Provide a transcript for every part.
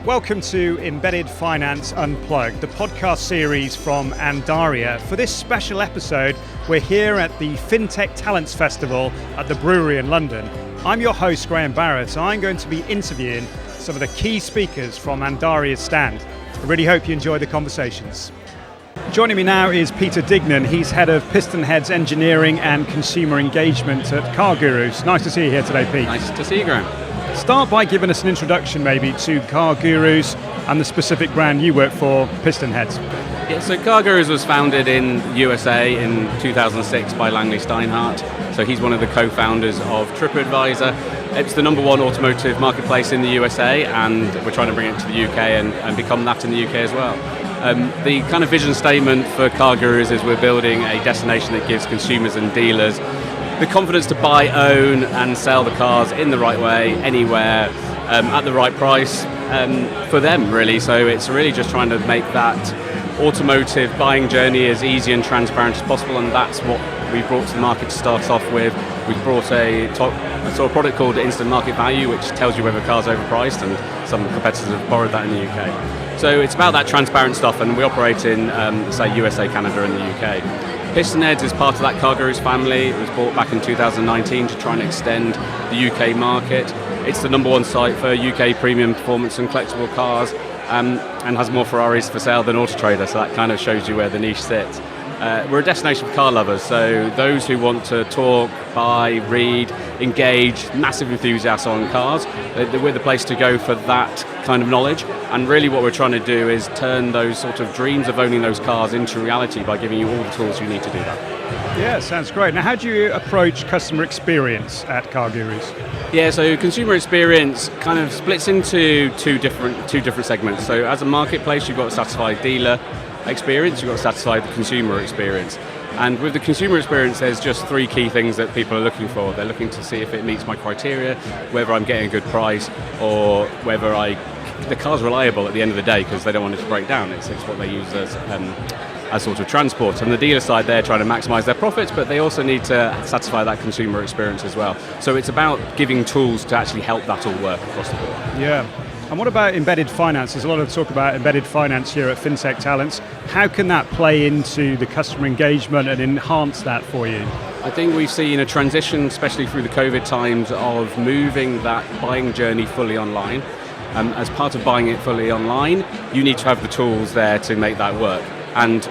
Welcome to Embedded Finance Unplugged, the podcast series from Andaria. For this special episode, we're here at the Fintech Talents Festival at the Brewery in London. I'm your host, Graham Barrett. I'm going to be interviewing some of the key speakers from Andaria's stand. I really hope you enjoy the conversations. Joining me now is Peter Dignan. He's head of Pistonheads Engineering and Consumer Engagement at CarGurus. Nice to see you here today, Pete. Nice to see you, Graham. Start by giving us an introduction maybe to CarGurus and the specific brand you work for, Pistonheads. Yeah, so CarGurus was founded in USA in 2006 by Langley Steinhardt. So he's one of the co-founders of TripAdvisor. It's the number one automotive marketplace in the USA, and we're trying to bring it to the UK and become that in the UK as well. The kind of vision statement for CarGurus is we're building a destination that gives consumers and dealers the confidence to buy, own and sell the cars in the right way, anywhere, at the right price for them really. So it's really just trying to make that automotive buying journey as easy and transparent as possible, and that's what we brought to the market to start off with. We've brought a sort of product called Instant Market Value, which tells you whether a car's overpriced, and some competitors have borrowed that in the UK. So it's about that transparent stuff, and we operate in, say, USA, Canada and the UK. Pistonheads is part of that CarGurus family. It was bought back in 2019 to try and extend the UK market. It's the number one site for UK premium performance and collectible cars, and has more Ferraris for sale than Auto Trader, so that kind of shows you where the niche sits. We're a destination for car lovers, so those who want to talk, buy, read, engage, massive enthusiasts on cars, we're the place to go for that kind of knowledge. And really what we're trying to do is turn those sort of dreams of owning those cars into reality by giving you all the tools you need to do that. Yeah, sounds great. Now, how do you approach customer experience at CarGurus? Yeah, so consumer experience kind of splits into two different segments. So as a marketplace, you've got to satisfy dealer experience, you've got to satisfy the consumer experience. And with the consumer experience, there's just three key things that people are looking for. They're looking to see if it meets my criteria, whether I'm getting a good price, or whether the car's reliable at the end of the day, because they don't want it to break down. It's what they use as sort of transport. On the dealer side, they're trying to maximize their profits, but they also need to satisfy that consumer experience as well. So it's about giving tools to actually help that all work across the board. Yeah. And what about embedded finance? There's a lot of talk about embedded finance here at Fintech Talents. How can that play into the customer engagement and enhance that for you? I think we've seen a transition, especially through the COVID times, of moving that buying journey fully online. As part of buying it fully online, you need to have the tools there to make that work. And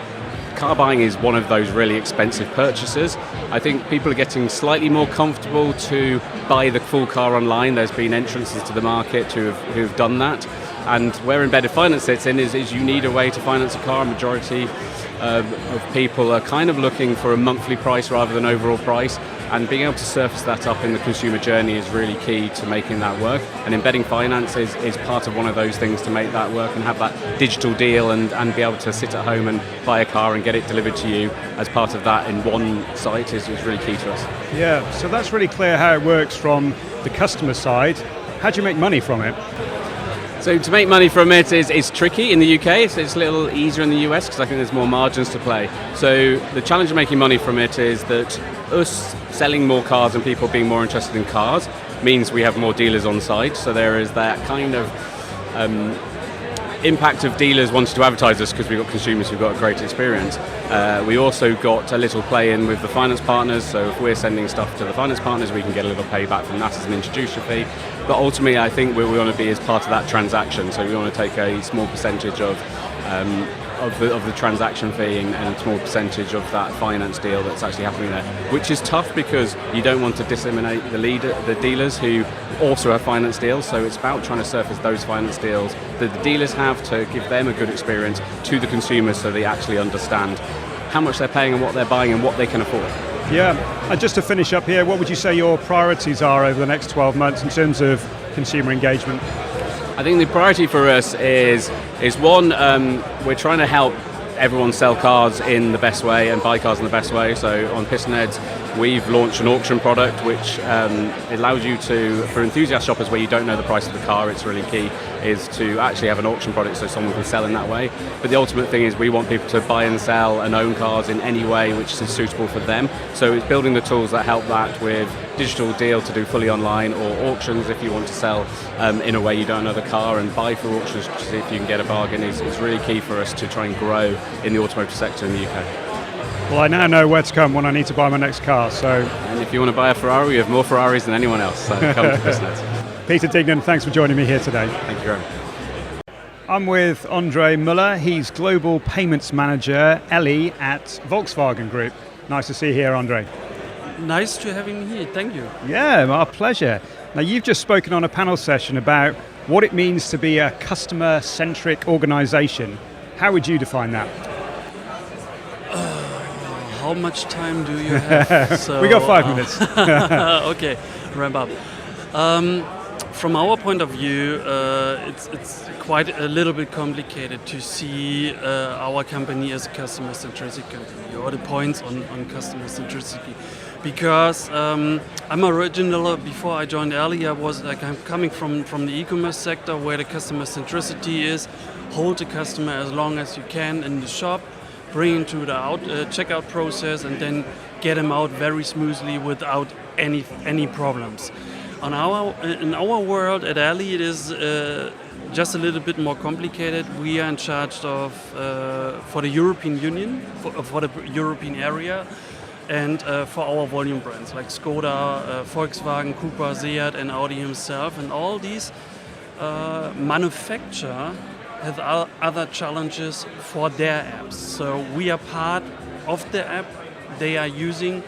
car buying is one of those really expensive purchases. I think people are getting slightly more comfortable to buy the full car online. There's been entrances to the market who've done that. And where embedded finance sits in is you need a way to finance a car. Majority of people are kind of looking for a monthly price rather than overall price. And being able to surface that up in the consumer journey is really key to making that work. And embedding finance is part of one of those things to make that work and have that digital deal and be able to sit at home and buy a car and get it delivered to you as part of that in one site is really key to us. Yeah, so that's really clear how it works from the customer side. How do you make money from it? So to make money from it is tricky in the UK. It's a little easier in the US because I think there's more margins to play. So the challenge of making money from it is that us selling more cars and people being more interested in cars means we have more dealers on site. So there is that kind of impact of dealers wanting to advertise us because we've got consumers who've got a great experience. We also got a little play in with the finance partners, so if we're sending stuff to the finance partners, we can get a little payback from that as an introducer fee. But ultimately, I think we want to be as part of that transaction, so we want to take a small percentage of the transaction fee and a small percentage of that finance deal that's actually happening there, which is tough because you don't want to disseminate the dealers who also have finance deals. So it's about trying to surface those finance deals that the dealers have to give them a good experience to the consumers so they actually understand how much they're paying and what they're buying and what they can afford. Yeah, and just to finish up here, what would you say your priorities are over the next 12 months in terms of consumer engagement? I think the priority for us is one, we're trying to help everyone sell cars in the best way and buy cars in the best way. So on Pistonheads, we've launched an auction product which allows you to, for enthusiast shoppers where you don't know the price of the car, it's really key is to actually have an auction product so someone can sell in that way. But the ultimate thing is we want people to buy and sell and own cars in any way which is suitable for them. So it's building the tools that help that with digital deal to do fully online, or auctions if you want to sell in a way you don't know the car, and buy through auctions to see if you can get a bargain is really key for us to try and grow in the automotive sector in the UK. Well, I now know where to come when I need to buy my next car. So, and if you want to buy a Ferrari, we have more Ferraris than anyone else. So come to Pistonheads. Peter Dignan, thanks for joining me here today. Thank you very much. I'm with André Moeller. He's Global Payments Manager, Elli, at Volkswagen Group. Nice to see you here, André. Nice to having me here. Thank you. Yeah, our pleasure. Now, you've just spoken on a panel session about what it means to be a customer-centric organisation. How would you define that? How much time do you have? We got 5 minutes. Okay, ramp up. From our point of view, it's quite a little bit complicated to see our company as a customer-centric company, or the points on customer centricity. Because I'm original, before I joined Elli, I'm coming from the e-commerce sector, where the customer centricity is hold the customer as long as you can in the shop, bring him to the checkout process, and then get him out very smoothly without any problems. In our world at Elli, it is just a little bit more complicated. We are in charge of for the European Union, for the European area, and for our volume brands like Skoda, Volkswagen, Cooper, Seat, and Audi himself. And all these manufacturers have other challenges for their apps. So we are part of the app they are using.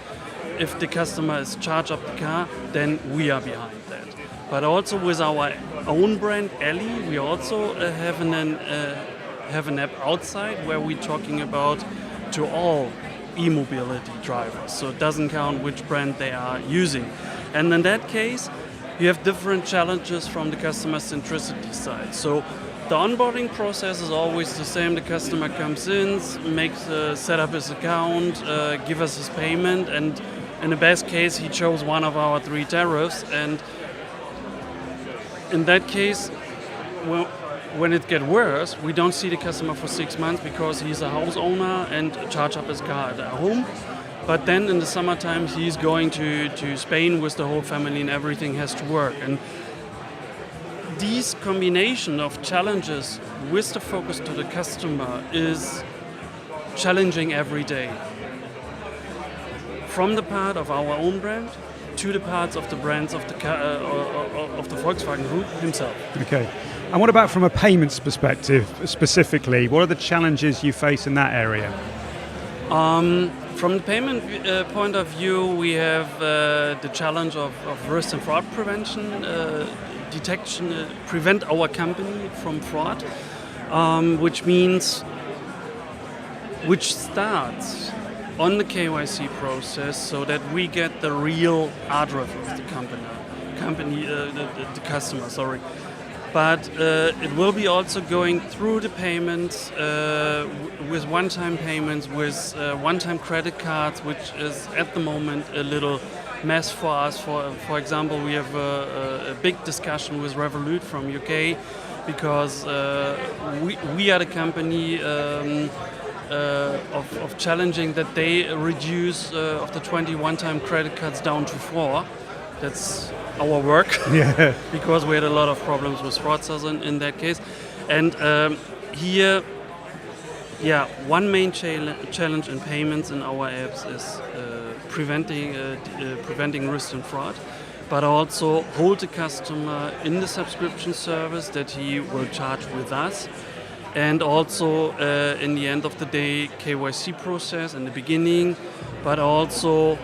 If the customer is charged up the car, then we are behind that. But also with our own brand, Elli, we also have an app outside where we're talking about to all e-mobility drivers. So it doesn't count which brand they are using. And in that case, you have different challenges from the customer centricity side. So the onboarding process is always the same. The customer comes in, set up his account, give us his payment, and in the best case, he chose one of our 3 tariffs. And in that case, when it gets worse, we don't see the customer for 6 months because he's a house owner and charge up his car at home. But then in the summertime, he's going to Spain with the whole family, and everything has to work. And these combination of challenges with the focus to the customer is challenging every day. From the part of our own brand to the parts of the brands of the Volkswagen Group himself. Okay. And what about from a payments perspective specifically? What are the challenges you face in that area? From the payment point of view, we have the challenge of risk and fraud prevention, detection, prevent our company from fraud, which starts on the KYC process, so that we get the real address of the customer. Sorry, but it will be also going through the payments with one-time payments, with one-time credit cards, which is at the moment a little mess for us. For example, we have a big discussion with Revolut from UK because we are the company of challenging that they reduce of the 20 one-time credit cards down to 4. That's our work. Yeah. Because we had a lot of problems with fraudsters in that case. And here, one main challenge in payments in our apps is preventing risk and fraud, but also hold the customer in the subscription service that he will charge with us. And also, in the end of the day, KYC process in the beginning, but also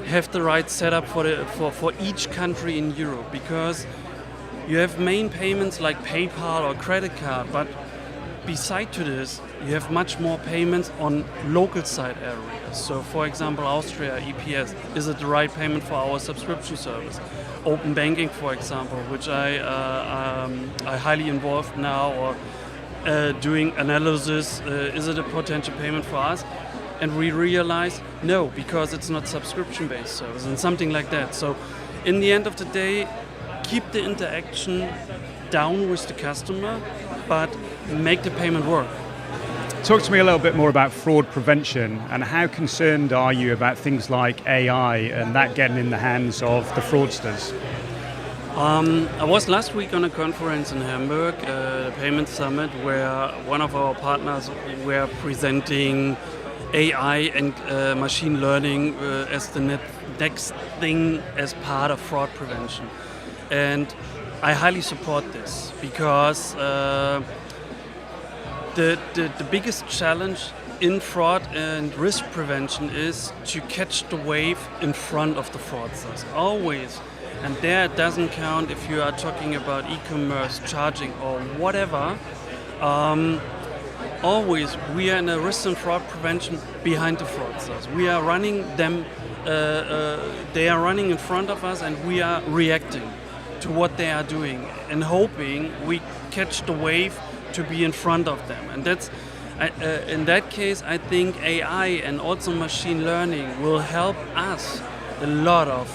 have the right setup for each country in Europe, because you have main payments like PayPal or credit card, but beside to this, you have much more payments on local side areas. So, for example, Austria, EPS, is it the right payment for our subscription service? Open banking, for example, which I highly involved now, or doing analysis, is it a potential payment for us? And we realize no, because it's not subscription-based service and something like that. So in the end of the day, keep the interaction down with the customer, but make the payment work. Talk to me a little bit more about fraud prevention, and how concerned are you about things like AI and that getting in the hands of the fraudsters? I was last week on a conference in Hamburg, the Payment Summit, where one of our partners were presenting AI and machine learning as the next thing as part of fraud prevention. And I highly support this because the biggest challenge in fraud and risk prevention is to catch the wave in front of the fraudsters, always. And there it doesn't count if you are talking about e-commerce, charging or whatever. Always we are in a risk and fraud prevention behind the fraudsters. We are running them, they are running in front of us, and we are reacting to what they are doing and hoping we catch the wave to be in front of them. And that's in that case, I think AI and also machine learning will help us a lot of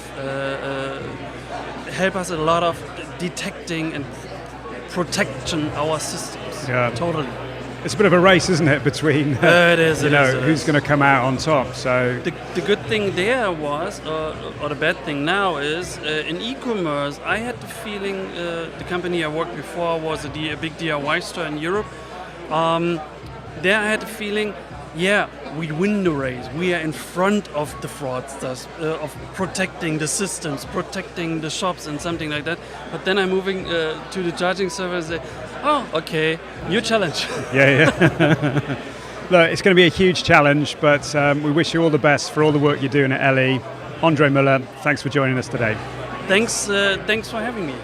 detecting and protecting our systems. Yeah. Totally. It's a bit of a race, isn't it, between who's going to come out on top. So the good thing there was, or the bad thing now is, in e-commerce, I had the feeling the company I worked before was a big DIY store in Europe. There I had the feeling, we win the race. We are in front of the fraudsters, of protecting the systems, protecting the shops and something like that. But then I'm moving to the charging service and say, oh, okay, new challenge. Yeah. Look, it's going to be a huge challenge, but we wish you all the best for all the work you're doing at Elli. André Moeller, thanks for joining us today. Thanks for having me.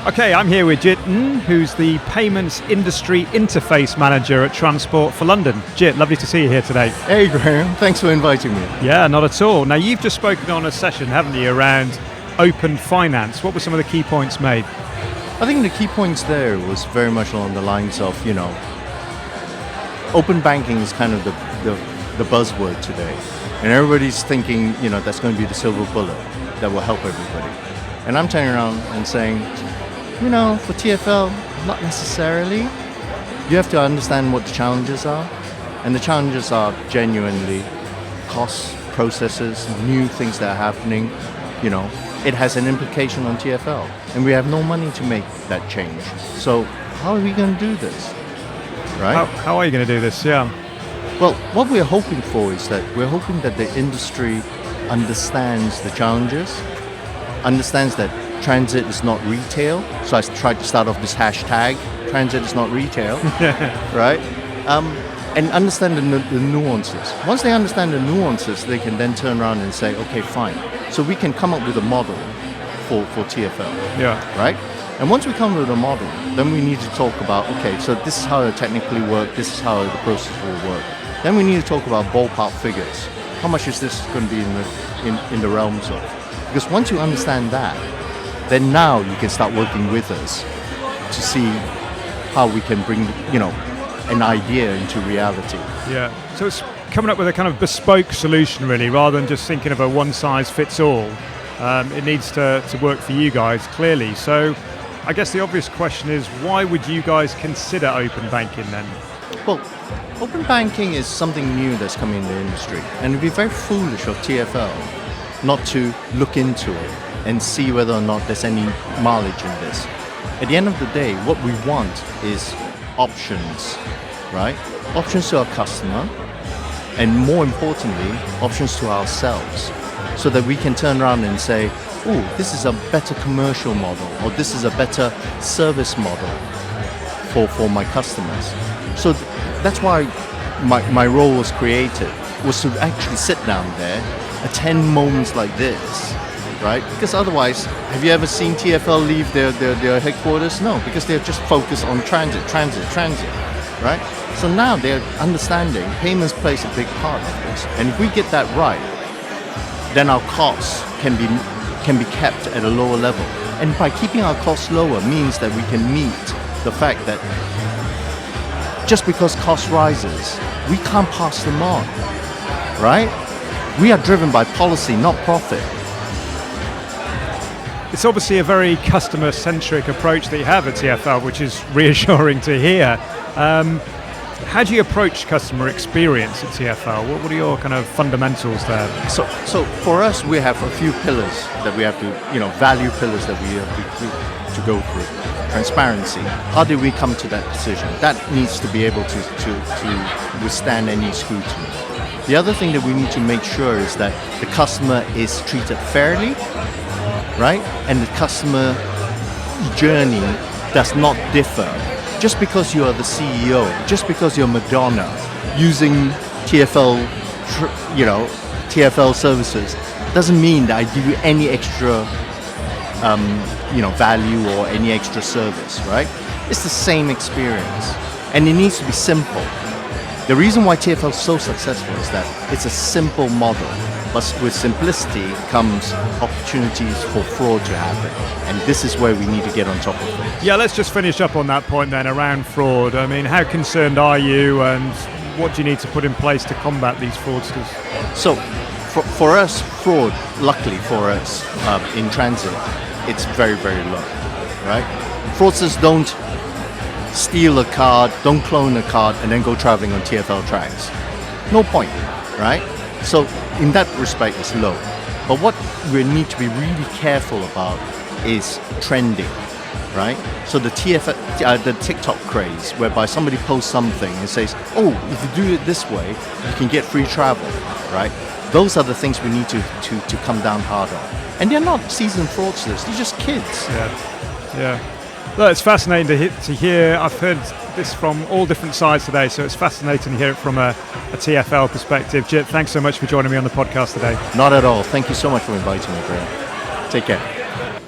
Okay, I'm here with Dignan, who's the Payments Industry Interface Manager at Transport for London. Jit, lovely to see you here today. Hey Graham, thanks for inviting me. Yeah, not at all. Now, you've just spoken on a session, haven't you, around open finance. What were some of the key points made? I think the key points there was very much along the lines of, open banking is kind of the buzzword today. And everybody's thinking, that's going to be the silver bullet that will help everybody. And I'm turning around and saying, for TfL, not necessarily. You have to understand what the challenges are. And the challenges are genuinely costs, processes, new things that are happening. It has an implication on TfL. And we have no money to make that change. So how are we going to do this? Right? How are you going to do this? Yeah. Well, what we're hoping for is that we're hoping that the industry understands the challenges, understands that transit is not retail. So I tried to start off this hashtag, transit is not retail, right? And understand the nuances. Once they understand the nuances, they can then turn around and say, okay, fine. So we can come up with a model for TfL, right? And once we come up with a model, then we need to talk about, okay, so this is how it technically works, this is how the process will work. Then we need to talk about ballpark figures. How much is this going to be in the realms of? Because once you understand that, then now you can start working with us to see how we can bring, an idea into reality. Yeah. So it's coming up with a kind of bespoke solution, really, rather than just thinking of a one-size-fits-all. It needs to work for you guys, clearly. So I guess the obvious question is, why would you guys consider open banking then? Well, open banking is something new that's coming in the industry. And it would be very foolish of TfL not to look into it and see whether or not there's any mileage in this. At the end of the day, what we want is options, right? Options to our customer, and more importantly, options to ourselves, so that we can turn around and say, oh, this is a better commercial model, or this is a better service model for my customers. So that's why my role was created, was to actually sit down there, attend moments like this, right? Because otherwise, have you ever seen TfL leave their headquarters? No, because they're just focused on transit, right? So now they're understanding payments plays a big part of this. And if we get that right, then our costs can be kept at a lower level. And by keeping our costs lower means that we can meet the fact that just because cost rises, we can't pass them on, right? We are driven by policy, not profit. It's obviously a very customer-centric approach that you have at TfL, which is reassuring to hear. How do you approach customer experience at TfL? What are your kind of fundamentals there? So for us, we have a few pillars that we have to, value pillars that we have to go through. Transparency. How did we come to that decision? That needs to be able to withstand any scrutiny. The other thing that we need to make sure is that the customer is treated fairly, right? And the customer journey does not differ. Just because you are the CEO, just because you're Madonna using TfL, TfL services, doesn't mean that I give you any extra, value or any extra service, right? It's the same experience, and it needs to be simple. The reason why TfL is so successful is that it's a simple model, but with simplicity comes opportunities for fraud to happen, and this is where we need to get on top of it. Yeah, let's just finish up on that point then around fraud. I mean, how concerned are you, and what do you need to put in place to combat these fraudsters? So, for us, fraud, luckily for us, in transit, it's very, very low, right? Fraudsters don't steal a card, don't clone a card, and then go traveling on TfL tracks. No point, right? So in that respect, it's low. But what we need to be really careful about is trending, right? So the TikTok craze, whereby somebody posts something and says, "Oh, if you do it this way, you can get free travel," right? Those are the things we need to come down hard on. And they're not seasoned fraudsters; they're just kids. Yeah. Look, it's fascinating to hear. I've heard this from all different sides today, so it's fascinating to hear it from a TfL perspective. Jit, thanks so much for joining me on the podcast today. Not at all. Thank you so much for inviting me, Graham. Take care.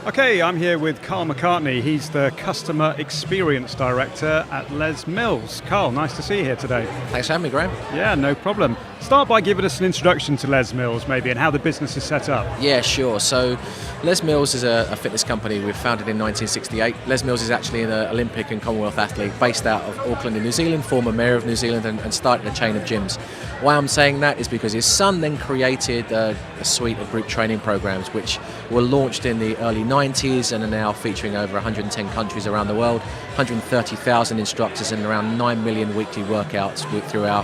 Okay, I'm here with Carl McCartney. He's the Customer Experience Director at Les Mills. Carl, nice to see you here today. Thanks for having me, Graham. Yeah, no problem. Start by giving us an introduction to Les Mills, maybe, and how the business is set up. Yeah, sure. So Les Mills is a fitness company we founded in 1968. Les Mills is actually an Olympic and Commonwealth athlete based out of Auckland in New Zealand, former mayor of New Zealand, and started a chain of gyms. Why I'm saying that is because his son then created a suite of group training programs which were launched in the early 90s and are now featuring over 110 countries around the world, 130,000 instructors and around 9 million weekly workouts through our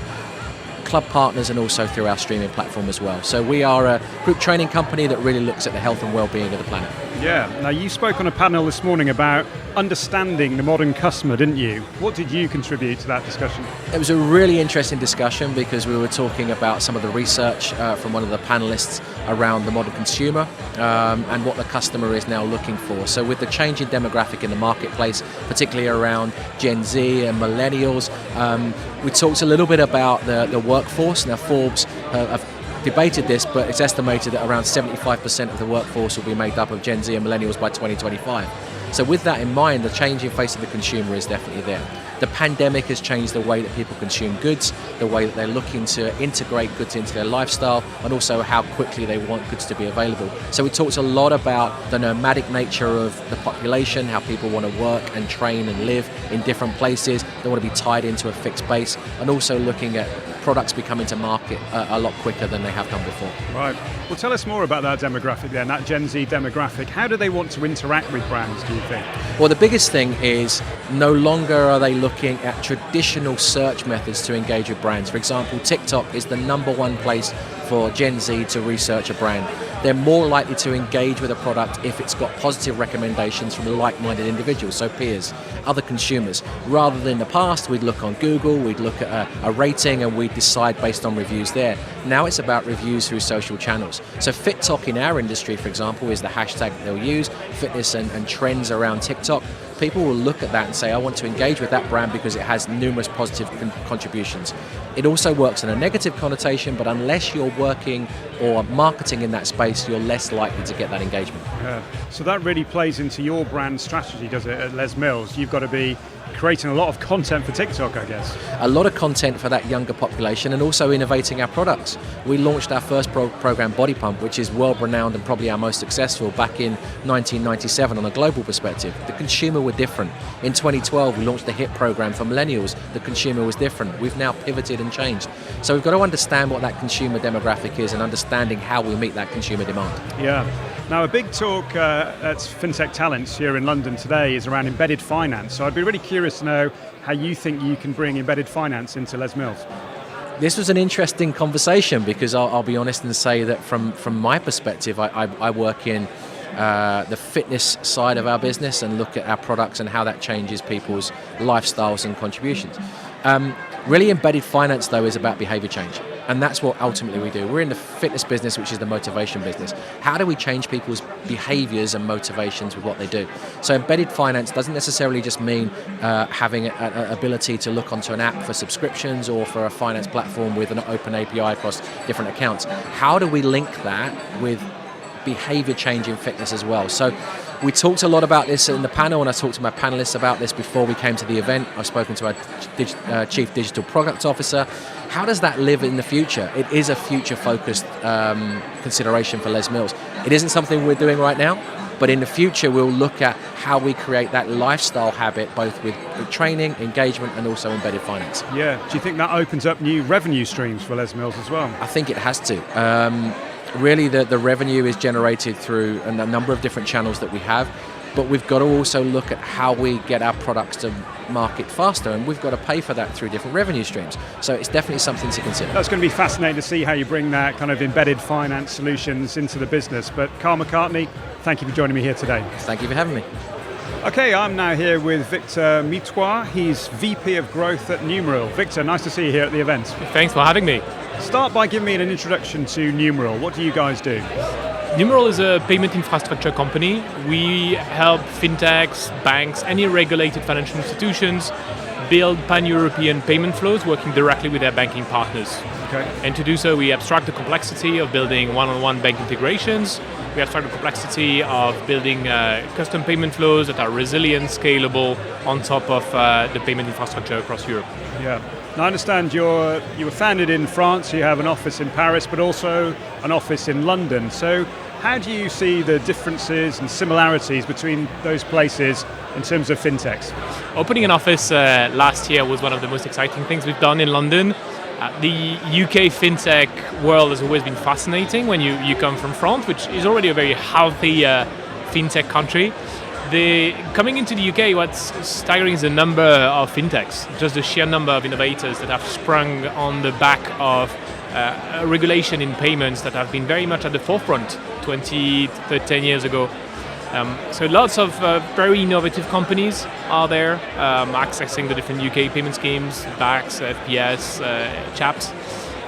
club partners and also through our streaming platform as well. So we are a group training company that really looks at the health and well-being of the planet. Yeah. Now, you spoke on a panel this morning about understanding the modern customer, didn't you? What did you contribute to that discussion? It was a really interesting discussion because we were talking about some of the research from one of the panelists around the modern consumer and what the customer is now looking for. So with the changing demographic in the marketplace, particularly around Gen Z and millennials, we talked a little bit about the workforce. Now, Forbes have debated this, but it's estimated that around 75% of the workforce will be made up of Gen Z and millennials by 2025. So with that in mind, the changing face of the consumer is definitely there. The pandemic has changed the way that people consume goods, the way that they're looking to integrate goods into their lifestyle, and also how quickly they want goods to be available. So we talked a lot about the nomadic nature of the population, how people want to work and train and live in different places. They want to be tied into a fixed base, and also looking at products becoming to market a lot quicker than they have done before. Right. Well, tell us more about that demographic then, that Gen Z demographic. How do they want to interact with brands, do you think? Well, the biggest thing is no longer are they looking at traditional search methods to engage with brands. For example, TikTok is the #1 place for Gen Z to research a brand. They're more likely to engage with a product if it's got positive recommendations from like-minded individuals, so peers, other consumers. Rather than in the past, we'd look on Google, we'd look at a rating and we'd decide based on reviews there. Now it's about reviews through social channels. So FitTok in our industry, for example, is the hashtag that they'll use, fitness and trends around TikTok. People will look at that and say, I want to engage with that brand because it has numerous positive contributions. It also works in a negative connotation, but unless you're working or marketing in that space, you're less likely to get that engagement. Yeah. So that really plays into your brand strategy, does it, at Les Mills? You've got to be creating a lot of content for TikTok, I guess. A lot of content for that younger population, and also innovating our products. We launched our first program, Body Pump, which is world renowned and probably our most successful, back in 1997 on a global perspective. The consumer were different. In 2012 we launched the HIT program for millennials. The consumer was different. We've now pivoted and changed. So we've got to understand what that consumer demographic is and understanding how we meet that consumer demand. Yeah. Now, a big talk at Fintech Talents here in London today is around embedded finance. So I'd be really curious to know how you think you can bring embedded finance into Les Mills. This was an interesting conversation because I'll be honest and say that from my perspective, I work in the fitness side of our business and look at our products and how that changes people's lifestyles and contributions. Really, embedded finance, though, is about behavior change. And that's what ultimately we do. We're in the fitness business, which is the motivation business. How do we change people's behaviors and motivations with what they do? So embedded finance doesn't necessarily just mean having an ability to look onto an app for subscriptions or for a finance platform with an open API across different accounts. How do we link that with behavior change in fitness as well? So we talked a lot about this in the panel, and I talked to my panelists about this before we came to the event. I've spoken to our Chief Digital Product Officer. How does that live in the future? It is a future-focused consideration for Les Mills. It isn't something we're doing right now, but in the future we'll look at how we create that lifestyle habit, both with training, engagement, and also embedded finance. Yeah. Do you think that opens up new revenue streams for Les Mills as well? I think it has to. Really, the revenue is generated through a number of different channels that we have, but we've got to also look at how we get our products to market faster, and we've got to pay for that through different revenue streams. So it's definitely something to consider. That's going to be fascinating to see how you bring that kind of embedded finance solutions into the business. But Carl McCartney, thank you for joining me here today. Thank you for having me. Okay, I'm now here with Victor Mithouard. He's VP of Growth at Numeral. Victor, nice to see you here at the event. Thanks for having me. Start by giving me an introduction to Numeral. What do you guys do? Numeral is a payment infrastructure company. We help fintechs, banks, any regulated financial institutions build pan-European payment flows working directly with their banking partners. Okay. And to do so, we abstract the complexity of building one-on-one bank integrations. We abstract the complexity of building custom payment flows that are resilient, scalable, on top of the payment infrastructure across Europe. Yeah. Now I understand you were founded in France, you have an office in Paris, but also an office in London. So how do you see the differences and similarities between those places in terms of fintechs? Opening an office last year was one of the most exciting things we've done in London. The UK fintech world has always been fascinating when you come from France, which is already a very healthy fintech country. Coming into the UK, what's staggering is the number of fintechs, just the sheer number of innovators that have sprung on the back of a regulation in payments that have been very much at the forefront 20, 10 years ago. So lots of very innovative companies are there, accessing the different UK payment schemes, BACS, FPS, CHAPS.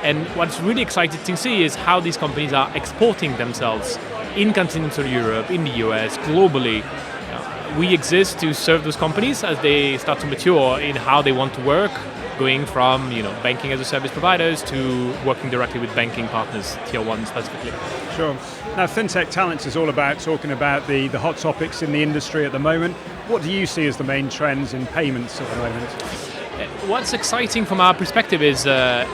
And what's really exciting to see is how these companies are exporting themselves in continental Europe, in the US, globally. We exist to serve those companies as they start to mature in how they want to work, going from banking as a service providers to working directly with banking partners, tier one specifically. Sure. Now, Fintech Talents is all about talking about the hot topics in the industry at the moment. What do you see as the main trends in payments at the moment? What's exciting from our perspective is the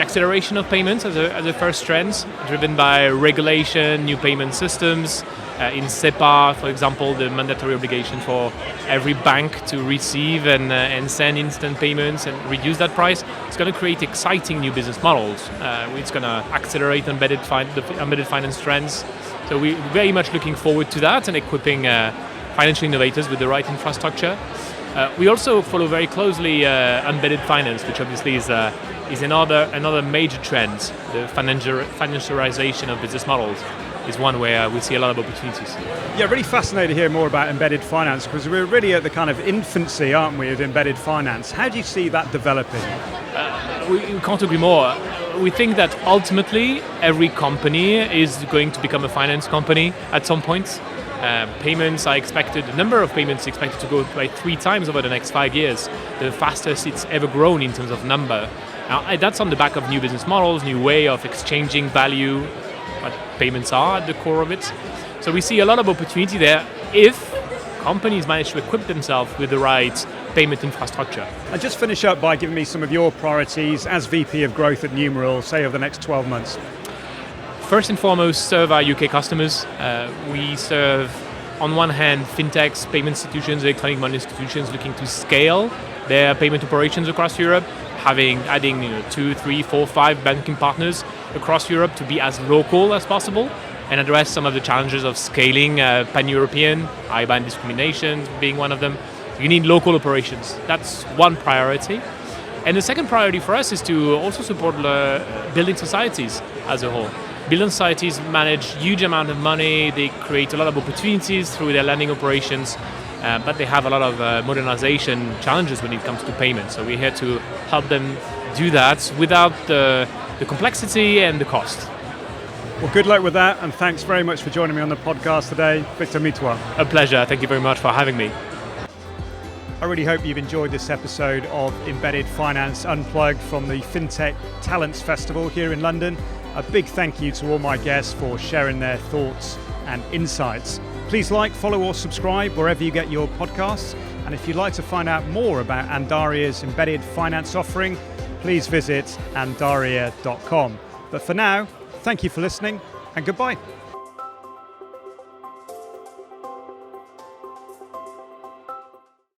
acceleration of payments as a first trend, driven by regulation, new payment systems. In SEPA, for example, the mandatory obligation for every bank to receive and send instant payments and reduce that price, it's going to create exciting new business models. It's going to accelerate the embedded finance trends. So we're very much looking forward to that and equipping financial innovators with the right infrastructure. We also follow very closely embedded finance, which obviously is another major trend. The financialization of business models is one where we see a lot of opportunities. Yeah, really fascinated to hear more about embedded finance, because we're really at the kind of infancy, aren't we, of embedded finance. How do you see that developing? We can't agree more. We think that ultimately every company is going to become a finance company at some point. Payments are expected, the number of payments is expected to go by 3 times over the next 5 years, the fastest it's ever grown in terms of number. Now, that's on the back of new business models, new way of exchanging value, what payments are at the core of it. So we see a lot of opportunity there if companies manage to equip themselves with the right payment infrastructure. And just finish up by giving me some of your priorities as VP of Growth at Numeral, say over the next 12 months. First and foremost, serve our UK customers. We serve, on one hand, fintechs, payment institutions, electronic money institutions looking to scale their payment operations across Europe, adding 2, 3, 4, 5 banking partners across Europe to be as local as possible and address some of the challenges of scaling pan-European, IBAN discrimination being one of them. You need local operations. That's one priority. And the second priority for us is to also support building societies as a whole. Building societies manage huge amount of money, they create a lot of opportunities through their lending operations, but they have a lot of modernization challenges when it comes to payments. So we're here to help them do that without the complexity and the cost. Well, good luck with that, and thanks very much for joining me on the podcast today, Victor Mithouard. A pleasure. Thank you very much for having me. I really hope you've enjoyed this episode of Embedded Finance Unplugged from the Fintech Talents Festival here in London. A big thank you to all my guests for sharing their thoughts and insights. Please like, follow or subscribe wherever you get your podcasts. And if you'd like to find out more about Andaria's embedded finance offering, please visit andaria.com. But for now, thank you for listening and goodbye.